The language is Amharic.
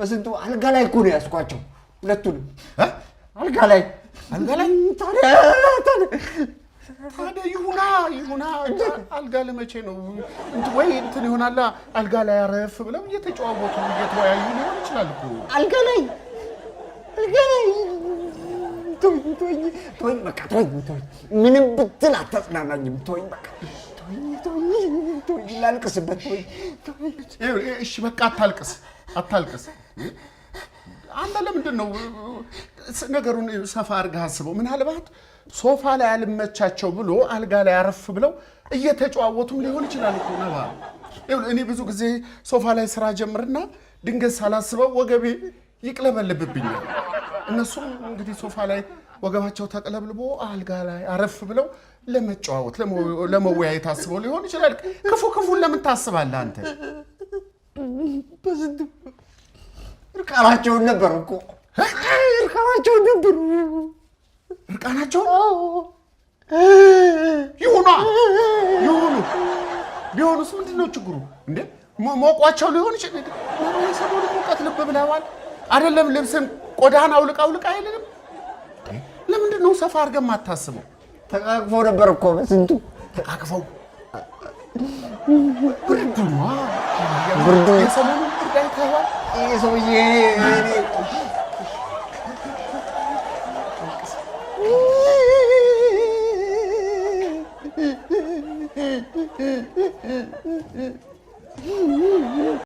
በስንቱ አልጋ ላይ እኮ ነው ያስኳቸው ሁለቱንም አልጋ ላይ ታዲያ ይሁና አልጋ ለመቼ ነው ወይ እንትን ይሆናል አልጋ ላይ አረፍ ብለው እየተጨዋወቱ እየተወያዩ ሊሆን ይችላል እኮ አልጋ ላይ ተወኝ በቃ ተወኝ ምንም ብትል አታጽናናኝም ተወኝ በቃ ተወኝ ላልቅስበት ተወኝ እሺ በቃ አታልቅስ አንተ ለምንድን ነው ነገሩን ሰፋ አድርገህ አስበው ምናልባት ሶፋ ላይ አልመቻቸው ብሎ አልጋ ላይ አረፍ ብለው እየተጨዋወቱም ሊሆን ይችላል እኮ ነባ እኔ ብዙ ጊዜ ሶፋ ላይ ስራ ጀምርና ድንገት ሳላስበው ወገቤ ይቅለበልብብኛል እነሱም እንግዲህ ሶፋ ላይ ወገባቸው ተቀለብልቦ አልጋ ላይ አረፍ ብለው ለመጨዋወት ለመወያየት አስበው ሊሆን ይችላል ክፉን ለምን ታስባለህ አንተ በስንቱ እርቃናቸውን ነበር እኮ እርቃናቸውን ነበር እርቃናቸው ይሁኑ ቢሆኑስ ምንድን ነው ችግሩ እንዴ ሞቋቸው ሊሆን ይችላል ሰሞኑ ሙቀት ልብ ብለዋል አይደለም ልብስን ቆዳህን አውልቃ አይደለም ለምንድን ነው ሰፋ አድርገህ ማታስበው ተቃቅፈው ነበር እኮ በስንቱ ተቃቅፈው ብርዱ የሰሞኑ ጉዳይ ታይቷል ይሄ ሰውዬ